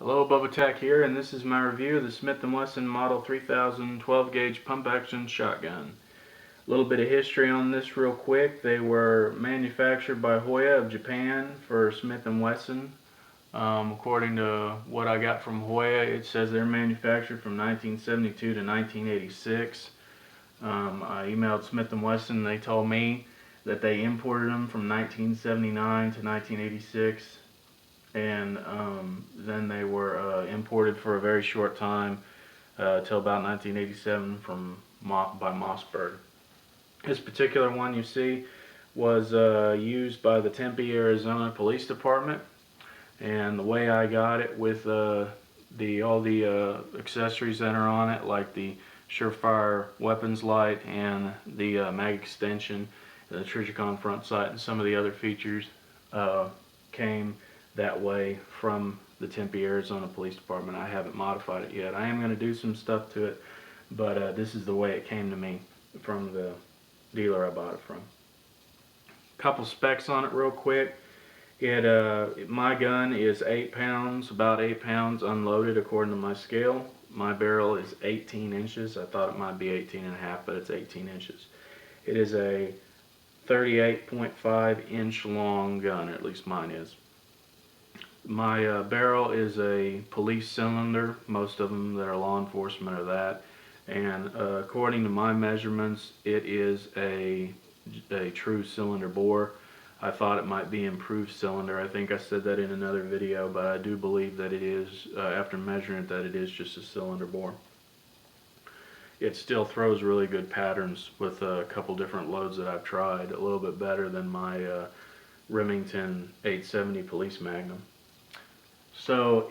Hello, Bubba Tech here, and this is my review of the Smith Wesson Model 3000 12-gauge pump-action shotgun. A little bit of history on this real quick. They were manufactured by Howa of Japan for Smith Wesson. According to what I got from Howa, it says they're manufactured from 1972 to 1986. I emailed Smith Wesson, and they told me that they imported them from 1979 to 1986. And then they were imported for a very short time till about 1987 by Mossberg. This particular one you see was used by the Tempe, Arizona Police Department, and the way I got it with all the accessories that are on it, like the Surefire weapons light and the mag extension, the Trigicon front sight, and some of the other features came that way from the Tempe, Arizona Police Department. I haven't modified it yet. I am going to do some stuff to it, but this is the way it came to me from the dealer I bought it from. Couple specs on it real quick. My gun is 8 pounds, about 8 pounds unloaded according to my scale. My barrel is 18 inches. I thought it might be 18 and a half, but it's 18 inches. It is a 38.5 inch long gun, or at least mine is. My barrel is a police cylinder. Most of them that are law enforcement are that. And according to my measurements, it is a true cylinder bore. I thought it might be improved cylinder. I think I said that in another video, but I do believe that it is, after measuring it, that it is just a cylinder bore. It still throws really good patterns with a couple different loads that I've tried, a little bit better than my Remington 870 Police Magnum. So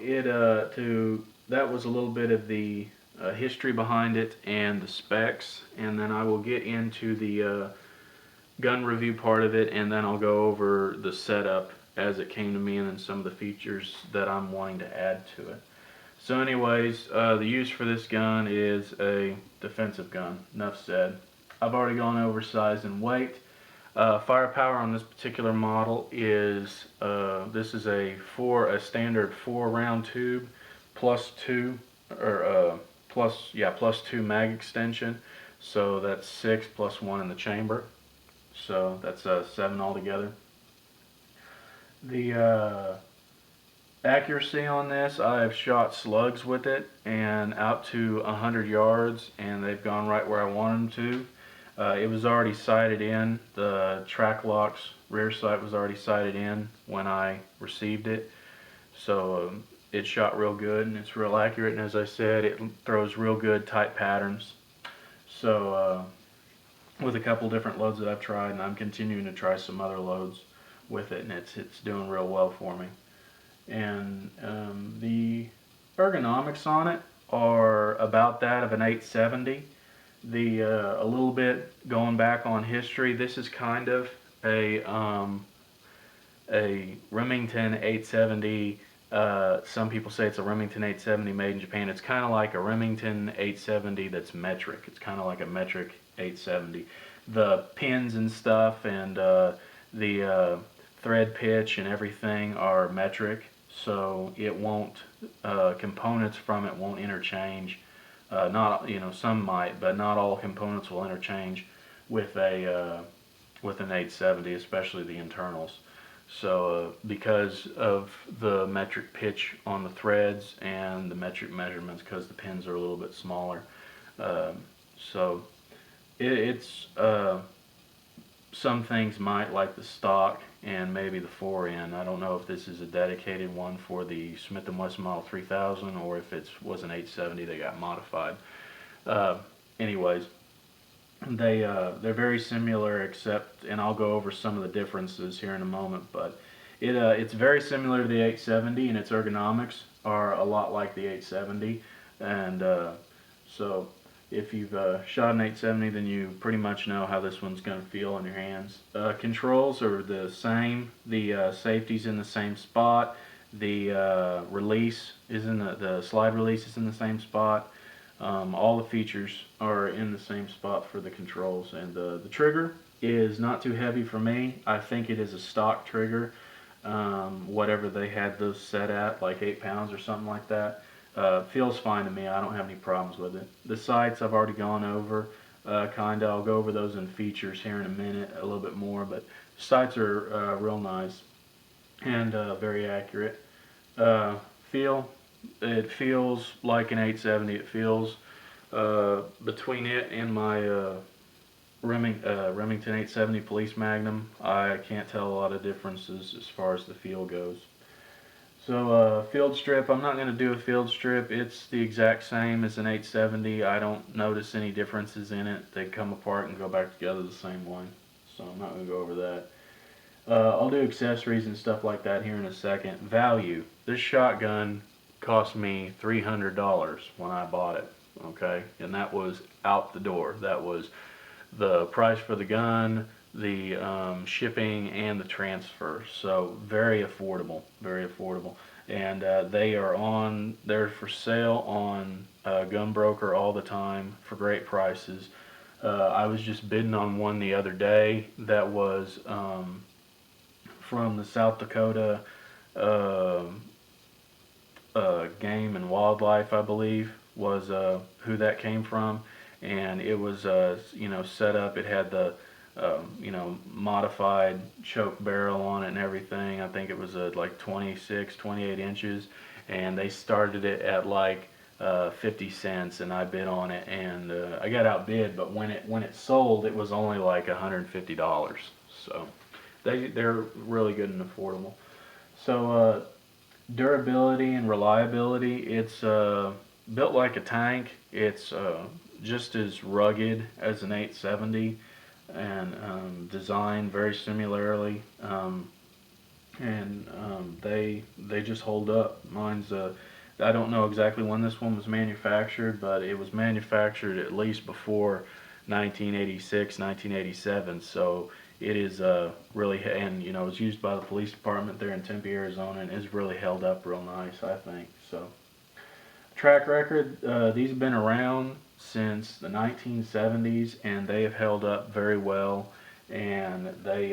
that was a little bit of the history behind it and the specs, and then I will get into the gun review part of it, and then I'll go over the setup as it came to me and then some of the features that I'm wanting to add to it. So anyways, the use for this gun is a defensive gun. Enough said. I've already gone over size and weight. Firepower on this particular model is this is a standard 4-round tube plus 2 mag extension, so that's 6 plus 1 in the chamber, so that's 7 altogether. The accuracy on this, I have shot slugs with it and out to 100 yards, and they've gone right where I want them to. It was already sighted in. The track lock's rear sight was already sighted in when I received it. So it shot real good and it's real accurate. And as I said, it throws real good tight patterns. So with a couple different loads that I've tried, and I'm continuing to try some other loads with it, and it's doing real well for me. And the ergonomics on it are about that of an 870. A little bit going back on history, this is kind of a Remington 870. Some people say it's a Remington 870 made in Japan. It's kind of like a Remington 870 that's metric. It's kind of like a metric 870. The pins and stuff and the thread pitch and everything are metric, so it won't components from it won't interchange. Some might, but not all components will interchange with an 870, especially the internals. So because of the metric pitch on the threads and the metric measurements, because the pins are a little bit smaller, so it's some things might, like the stock and maybe the 4N. I don't know if this is a dedicated one for the Smith Wesson Model 3000 or if it was an 870 that got modified. Anyways, they're very similar, except, and I'll go over some of the differences here in a moment, but it's very similar to the 870, and its ergonomics are a lot like the 870, and so if you've shot an 870, then you pretty much know how this one's going to feel in your hands. Controls are the same. The safety's in the same spot. The release is in the slide release is in the same spot. All the features are in the same spot for the controls, and the trigger is not too heavy for me. I think it is a stock trigger. whatever they had those set at, like 8 pounds or something like that. Feels fine to me. I don't have any problems with it. The sights I've already gone over, kinda. I'll go over those in features here in a minute, a little bit more, but sights are real nice and very accurate. Uh, feel, it feels like an 870. It feels between it and my Remington 870 Police Magnum, I can't tell a lot of differences as far as the feel goes. So field strip, I'm not going to do a field strip. It's the exact same as an 870. I don't notice any differences in it. They come apart and go back together the same way. So I'm not going to go over that. I'll do accessories and stuff like that here in a second. Value. This shotgun cost me $300 when I bought it. Okay, and that was out the door. That was the price for the gun, the shipping, and the transfer. So very affordable, very affordable. And they're for sale on Gunbroker all the time for great prices. I was just bidding on one the other day that was from the South Dakota uh, Game and Wildlife, I believe, was who that came from, and it was set up. It had the modified choke barrel on it and everything. I think it was like 26, 28 inches, and they started it at like 50 cents, and I bid on it, and I got outbid. But when it sold, it was only like $150. So they're really good and affordable. So durability and reliability, it's built like a tank. It's just as rugged as an 870, and designed very similarly, they just hold up. Mine's I don't know exactly when this one was manufactured, but it was manufactured at least before 1986, 1987. So it is really, and it was used by the police department there in Tempe, Arizona, and it's really held up real nice, I think. So track record, these have been around since the 1970s, and they have held up very well. And they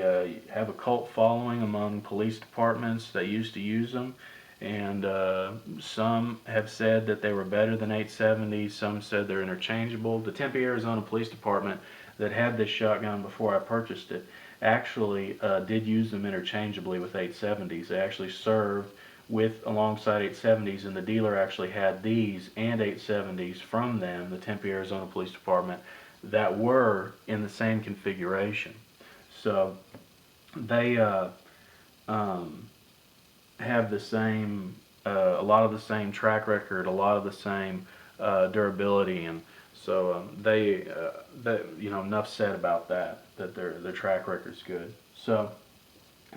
have a cult following among police departments that used to use them. And some have said that they were better than 870s. Some said they're interchangeable. The Tempe, Arizona Police Department that had this shotgun before I purchased it actually did use them interchangeably with 870s. They actually served alongside 870s, and the dealer actually had these and 870s from them, the Tempe, Arizona Police Department, that were in the same configuration. So they have the same, a lot of the same track record, a lot of the same durability, and so enough said about that. That their track record's good. So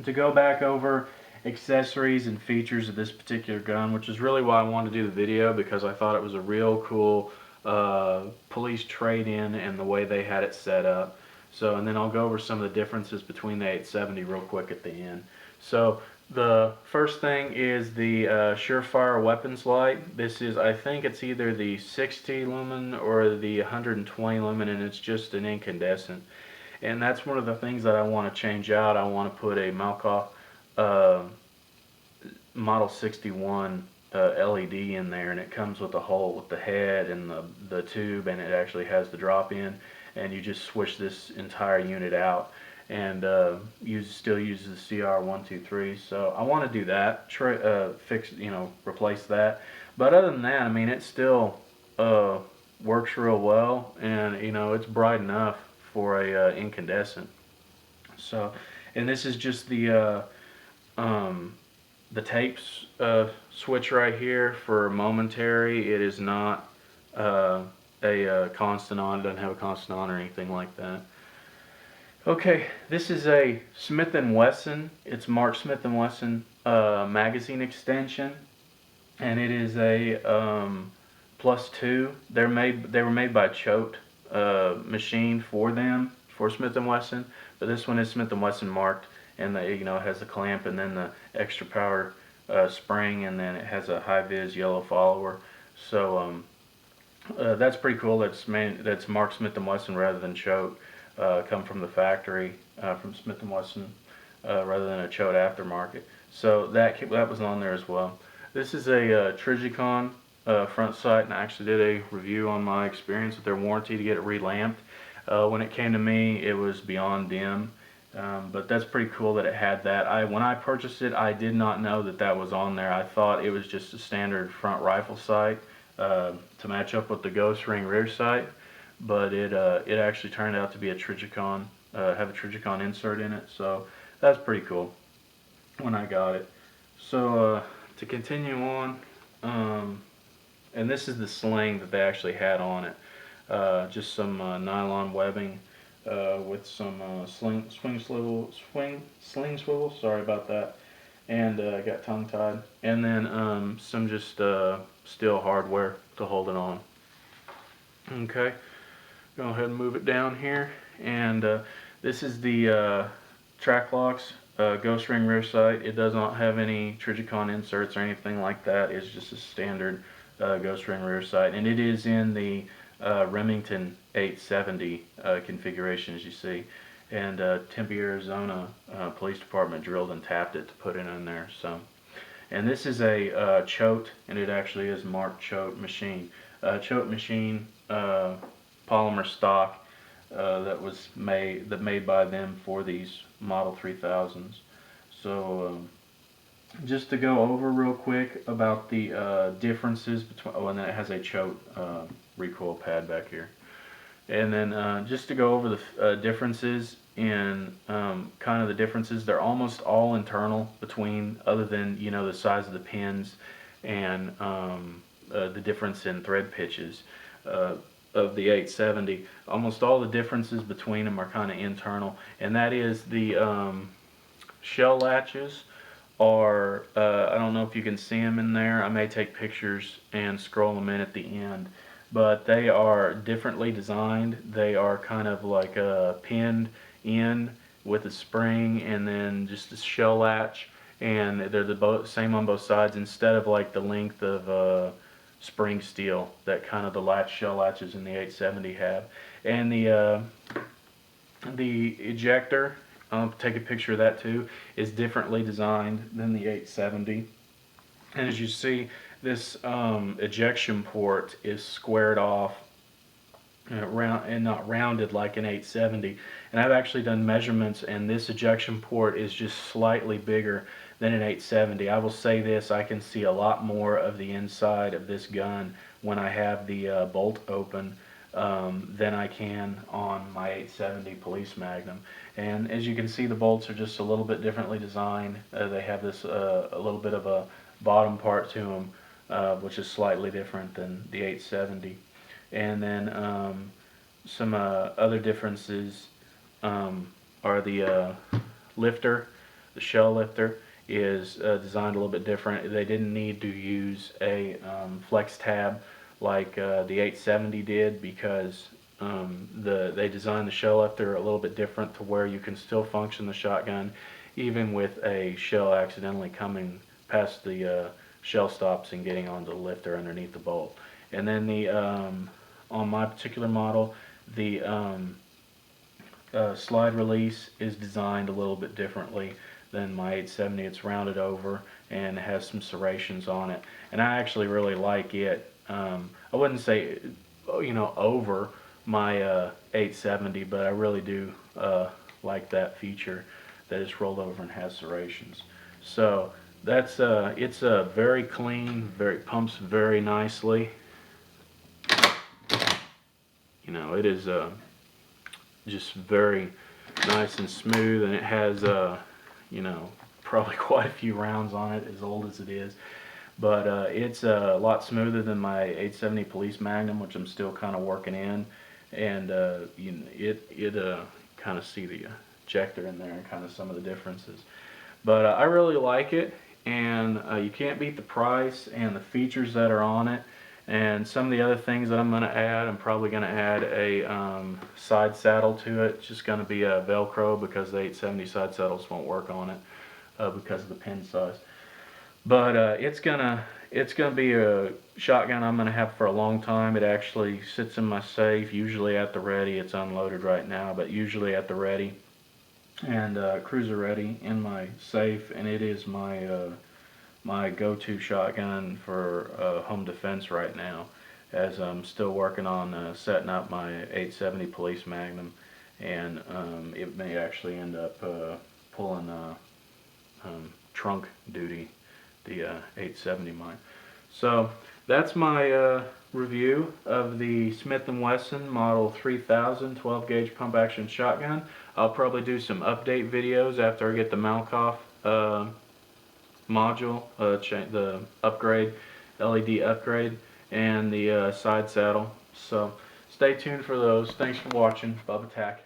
to go back over accessories and features of this particular gun, which is really why I wanted to do the video, because I thought it was a real cool police trade-in and the way they had it set up. So, and then I'll go over some of the differences between the 870 real quick at the end. So the first thing is the Surefire weapons light. This is, I think it's either the 60 lumen or the 120 lumen, and it's just an incandescent. And that's one of the things that I want to change out. I want to put a Malkoff Model 61 LED in there, and it comes with a hole with the head and the tube, and it actually has the drop in, and you just switch this entire unit out, and still uses the CR123. So I want to do that, replace that. But other than that, I mean, it still works real well, and it's bright enough for a incandescent. So, and this is just the tapes switch right here for momentary. It is not a constant on. It doesn't have a constant on or anything like that. Okay, this is a Smith & Wesson. It's marked Smith & Wesson magazine extension, and it is a +2. They were made by Choate machine for Smith & Wesson, but this one is Smith & Wesson marked, and it has the clamp and then the extra power spring, and then it has a high-vis yellow follower. So that's pretty cool. That's marked Smith & Wesson rather than Choate. Come from the factory from Smith & Wesson rather than a Choate aftermarket. So that was on there as well. This is a Trigicon front sight, and I actually did a review on my experience with their warranty to get it relamped. When it came to me, it was beyond dim, but that's pretty cool that it had that. When I purchased it, I did not know that that was on there. I thought it was just a standard front rifle sight to match up with the Ghost Ring rear sight, but it actually turned out to be a Trigicon, have a Trigicon insert in it, so that's pretty cool when I got it. So to continue on, and this is the sling that they actually had on it. Just some nylon webbing with some sling swivel. Sorry about that. And got tongue tied. And then some just steel hardware to hold it on. Okay, go ahead and move it down here. And this is the track locks. Ghost Ring rear sight. It does not have any Trigicon inserts or anything like that. It's just a standard Ghost Ring rear sight, and it is in the Remington 870 configuration, as you see. And Tempe, Arizona Police Department drilled and tapped it to put it in there. So, and this is a Choate, and it actually is marked Choate machine. Choate machine polymer stock. That was made by them for these Model 3000s. So just to go over real quick about the differences between, oh, and then it has a Choate recoil pad back here. And then just to go over the differences in kind of the differences, they're almost all internal between, other than, you know, the size of the pins and the difference in thread pitches. Of the 870, almost all the differences between them are kind of internal, and that is the shell latches are, I don't know if you can see them in there. I may take pictures and scroll them in at the end, but they are differently designed. They are kind of like pinned in with a spring and then just a shell latch, and they're the same on both sides, instead of like the length of spring steel that kind of the shell latches in the 870 have. And the ejector, I'll take a picture of that too, is differently designed than the 870. And as you see, this ejection port is squared off round and not rounded like an 870. And I've actually done measurements, and this ejection port is just slightly bigger than an 870. I will say this, I can see a lot more of the inside of this gun when I have the bolt open than I can on my 870 Police Magnum. And as you can see, the bolts are just a little bit differently designed. They have this a little bit of a bottom part to them, which is slightly different than the 870. And then some other differences are the lifter, the shell lifter is designed a little bit different. They didn't need to use a flex tab like the 870 did, because they designed the shell lifter a little bit different to where you can still function the shotgun even with a shell accidentally coming past the shell stops and getting onto the lifter underneath the bolt. And then the on my particular model, the slide release is designed a little bit differently than my 870. It's rounded over and has some serrations on it, and I actually really like it. I wouldn't say, you know, over my 870, but I really do like that feature that it's rolled over and has serrations. So that's it's very clean, pumps very nicely. You know, it is just very nice and smooth, and it has you know, probably quite a few rounds on it, as old as it is. But it's a lot smoother than my 870 Police Magnum, which I'm still kind of working in. And you know, it kind of see the ejector in there and kind of some of the differences. But I really like it, and you can't beat the price and the features that are on it. And some of the other things that I'm going to add, I'm probably going to add a side saddle to it. It's just going to be a Velcro, because the 870 side saddles won't work on it because of the pin size. But it's gonna be a shotgun I'm gonna have for a long time. It actually sits in my safe, usually at the ready. It's unloaded right now, but usually at the ready. and cruiser ready in my safe, and it is my my go-to shotgun for home defense right now, as I'm still working on setting up my 870 Police Magnum, and it may actually end up pulling trunk duty, the 870 mine. So that's my review of the Smith Wesson Model 3000 12 gauge pump action shotgun. I'll probably do some update videos after I get the Malkoff module, the upgrade, LED upgrade, and the side saddle. So stay tuned for those. Thanks for watching. Bubba Tack.